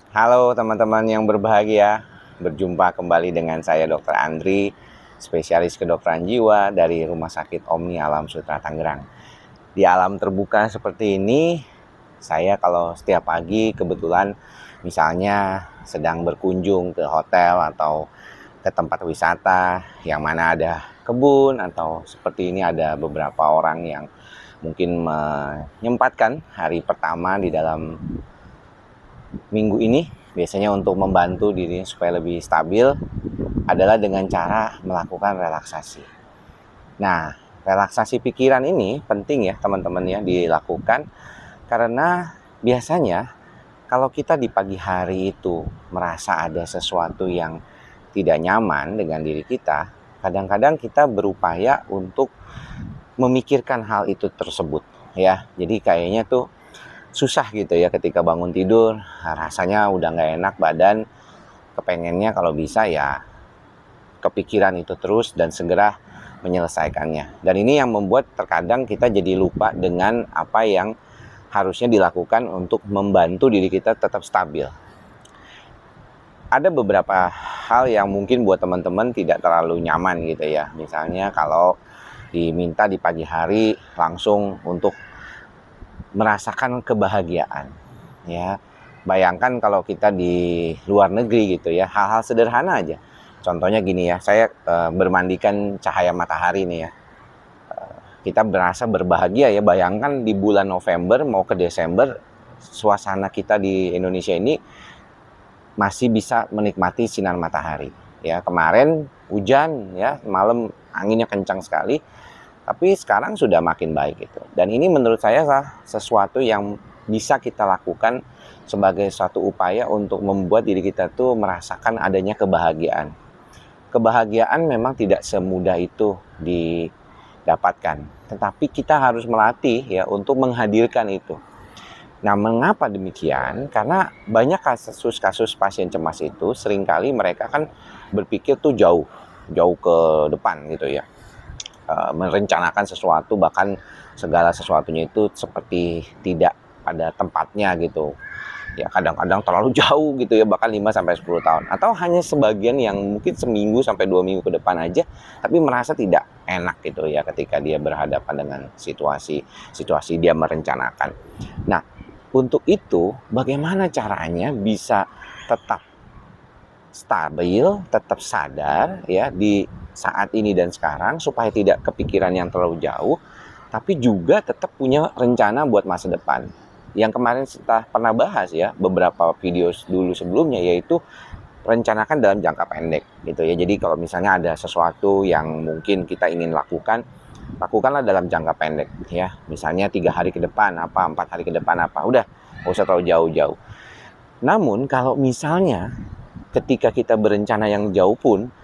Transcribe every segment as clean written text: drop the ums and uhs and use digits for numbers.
Halo teman-teman yang berbahagia, berjumpa kembali dengan saya Dr. Andri, spesialis kedokteran jiwa dari Rumah Sakit Omni Alam Sutra Tangerang. Di alam terbuka seperti ini, saya kalau setiap pagi kebetulan misalnya sedang berkunjung ke hotel atau ke tempat wisata yang mana ada kebun atau seperti ini ada beberapa orang yang mungkin menyempatkan hari pertama di dalam minggu ini biasanya untuk membantu dirinya supaya lebih stabil adalah dengan cara melakukan relaksasi. Nah, relaksasi pikiran ini penting ya teman-teman ya dilakukan karena biasanya kalau kita di pagi hari itu merasa ada sesuatu yang tidak nyaman dengan diri kita, kadang-kadang kita berupaya untuk memikirkan hal itu tersebut ya. Jadi kayaknya tuh susah gitu ya ketika bangun tidur, rasanya udah nggak enak badan, kepengennya kalau bisa ya kepikiran itu terus dan segera menyelesaikannya. Dan ini yang membuat terkadang kita jadi lupa dengan apa yang harusnya dilakukan untuk membantu diri kita tetap stabil. Ada beberapa hal yang mungkin buat teman-teman tidak terlalu nyaman gitu ya. Misalnya kalau diminta di pagi hari langsung untuk merasakan kebahagiaan ya. Bayangkan kalau kita di luar negeri gitu ya, hal-hal sederhana aja. Contohnya gini ya, saya bermandikan cahaya matahari nih ya. Kita berasa berbahagia ya, bayangkan di bulan November mau ke Desember, suasana kita di Indonesia ini masih bisa menikmati sinar matahari. Ya, kemarin hujan ya, malam anginnya kencang sekali. Tapi sekarang sudah makin baik itu. Dan ini menurut saya sesuatu yang bisa kita lakukan sebagai suatu upaya untuk membuat diri kita tuh merasakan adanya kebahagiaan. Kebahagiaan memang tidak semudah itu didapatkan, tetapi kita harus melatih ya untuk menghadirkan itu. Nah, mengapa demikian? Karena banyak kasus-kasus pasien cemas itu seringkali mereka kan berpikir tuh jauh ke depan gitu ya. Merencanakan sesuatu, bahkan segala sesuatunya itu seperti tidak pada tempatnya gitu ya, kadang-kadang terlalu jauh gitu ya, bahkan 5-10 tahun, atau hanya sebagian yang mungkin seminggu sampai 2 minggu ke depan aja, tapi merasa tidak enak gitu ya ketika dia berhadapan dengan situasi dia merencanakan. Nah, untuk itu bagaimana caranya bisa tetap stabil, tetap sadar ya di saat ini dan sekarang supaya tidak kepikiran yang terlalu jauh, tapi juga tetap punya rencana buat masa depan. Yang kemarin kita pernah bahas ya beberapa video dulu sebelumnya, yaitu rencanakan dalam jangka pendek gitu ya. Jadi kalau misalnya ada sesuatu yang mungkin kita ingin lakukan, lakukanlah dalam jangka pendek ya. Misalnya 3 hari ke depan apa, 4 hari ke depan apa, udah nggak usah terlalu jauh-jauh. Namun kalau misalnya ketika kita berencana yang jauh pun,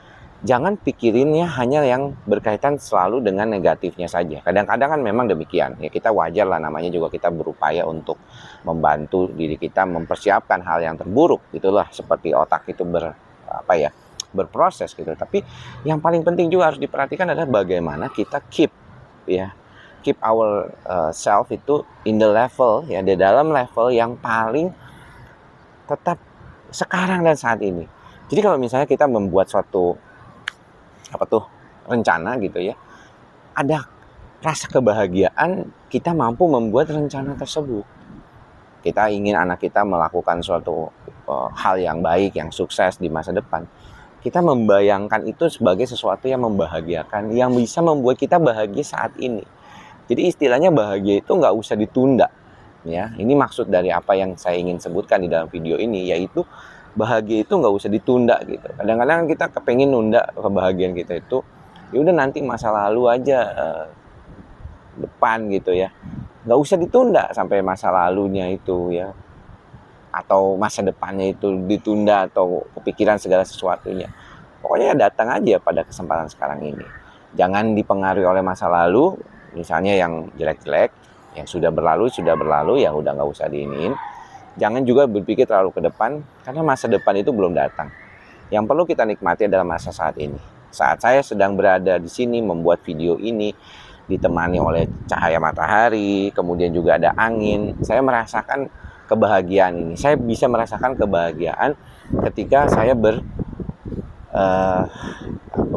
jangan pikirinnya hanya yang berkaitan selalu dengan negatifnya saja. Kadang-kadang kan memang demikian. Ya kita wajar lah, namanya juga kita berupaya untuk membantu diri kita mempersiapkan hal yang terburuk. Itulah seperti otak itu berproses gitu. Tapi yang paling penting juga harus diperhatikan adalah bagaimana kita keep our self itu in the level ya, di dalam level yang paling tetap sekarang dan saat ini. Jadi kalau misalnya kita membuat suatu rencana gitu ya, ada rasa kebahagiaan kita mampu membuat rencana tersebut. Kita ingin anak kita melakukan suatu hal yang baik, yang sukses di masa depan. Kita membayangkan itu sebagai sesuatu yang membahagiakan, yang bisa membuat kita bahagia saat ini. Jadi istilahnya bahagia itu nggak usah ditunda. Ya, ini maksud dari apa yang saya ingin sebutkan di dalam video ini, yaitu bahagia itu nggak usah ditunda gitu. Kadang-kadang kita kepengen nunda kebahagiaan kita itu, ya udah nanti masa lalu aja, depan gitu ya. Nggak usah ditunda sampai masa lalunya itu ya, atau masa depannya itu ditunda atau kepikiran segala sesuatunya. Pokoknya datang aja pada kesempatan sekarang ini. Jangan dipengaruhi oleh masa lalu, misalnya yang jelek-jelek, yang sudah berlalu ya udah nggak usah diiniin. Jangan juga berpikir terlalu ke depan, karena masa depan itu belum datang. Yang perlu kita nikmati adalah masa saat ini. Saat saya sedang berada di sini membuat video ini, ditemani oleh cahaya matahari, kemudian juga ada angin, saya merasakan kebahagiaan ini. Saya bisa merasakan kebahagiaan ketika saya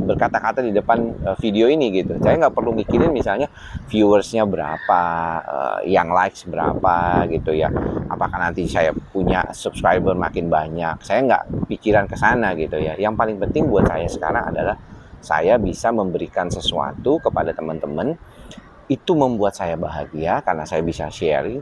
berkata-kata di depan video ini gitu. Saya nggak perlu mikirin misalnya viewersnya berapa, yang likes berapa gitu ya. Apakah nanti saya punya subscriber makin banyak. Saya nggak pikiran ke sana gitu ya. Yang paling penting buat saya sekarang adalah saya bisa memberikan sesuatu kepada teman-teman. Itu membuat saya bahagia karena saya bisa sharing.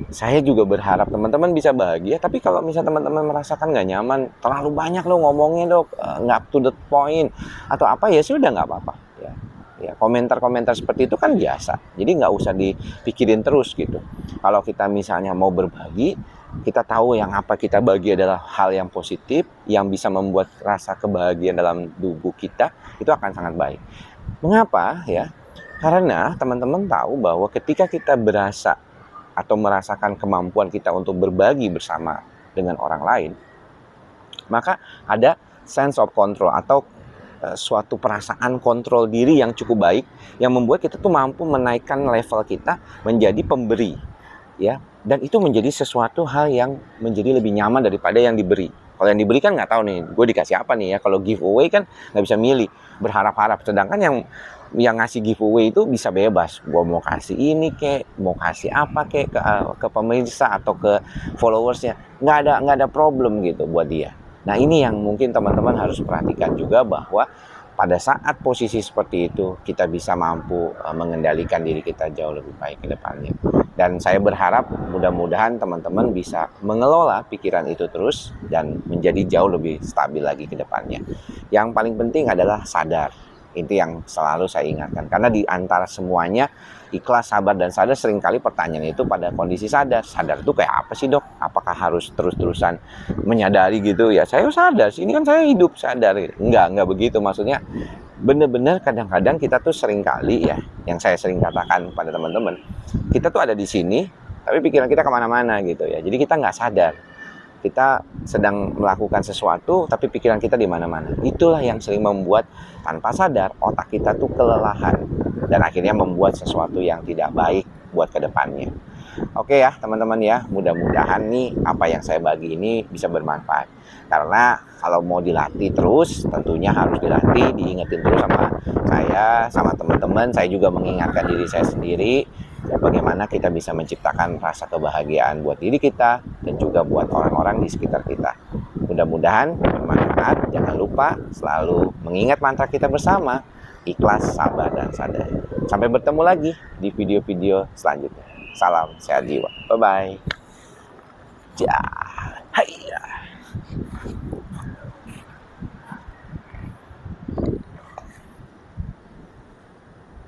Saya juga berharap teman-teman bisa bahagia. Tapi kalau misalnya teman-teman merasakan nggak nyaman, terlalu banyak lo ngomongnya dok, nggak to the point atau apa, ya sudah nggak apa-apa ya. Ya, komentar-komentar seperti itu kan biasa. Jadi nggak usah dipikirin terus gitu. Kalau kita misalnya mau berbagi, kita tahu yang apa kita bagi adalah hal yang positif, yang bisa membuat rasa kebahagiaan dalam tubuh kita, itu akan sangat baik. Mengapa ya? Karena teman-teman tahu bahwa ketika kita berasa atau merasakan kemampuan kita untuk berbagi bersama dengan orang lain, maka ada sense of control atau suatu perasaan kontrol diri yang cukup baik, yang membuat kita tuh mampu menaikkan level kita menjadi pemberi, ya. Dan itu menjadi sesuatu hal yang menjadi lebih nyaman daripada yang diberi. Kalau yang diberi kan nggak tahu nih, gue dikasih apa nih ya. Kalau giveaway kan nggak bisa milih, berharap-harap. Sedangkan yang ngasih giveaway itu bisa bebas. Gue mau kasih ini kek, mau kasih apa kek ke pemirsa atau ke followersnya. Nggak ada problem gitu buat dia. Nah ini yang mungkin teman-teman harus perhatikan juga, bahwa pada saat posisi seperti itu kita bisa mampu mengendalikan diri kita jauh lebih baik ke depannya. Dan saya berharap mudah-mudahan teman-teman bisa mengelola pikiran itu terus dan menjadi jauh lebih stabil lagi ke depannya. Yang paling penting adalah sadar. Itu yang selalu saya ingatkan. Karena di antara semuanya, ikhlas, sabar, dan sadar, seringkali pertanyaan itu pada kondisi sadar. Sadar itu kayak apa sih dok? Apakah harus terus-terusan menyadari gitu ya? Saya sadar, ini kan saya hidup sadar. Enggak begitu. Maksudnya bener-bener kadang-kadang kita tuh seringkali ya, yang saya sering katakan pada teman-teman, kita tuh ada di sini, tapi pikiran kita kemana-mana gitu ya. Jadi kita nggak sadar. Kita sedang melakukan sesuatu, tapi pikiran kita di mana-mana. Itulah yang sering membuat tanpa sadar otak kita tuh kelelahan dan akhirnya membuat sesuatu yang tidak baik buat kedepannya. Oke ya teman-teman ya, mudah-mudahan nih apa yang saya bagi ini bisa bermanfaat. Karena kalau mau dilatih terus, tentunya harus dilatih, diingetin terus sama saya, sama teman-teman. Saya juga mengingatkan diri saya sendiri, bagaimana kita bisa menciptakan rasa kebahagiaan buat diri kita dan juga buat orang-orang di sekitar kita. Mudah-mudahan bermanfaat. Jangan lupa selalu mengingat mantra kita bersama, ikhlas, sabar, dan sadar. Sampai bertemu lagi di video-video selanjutnya. Salam sehat jiwa. Bye-bye. Ja. Hai.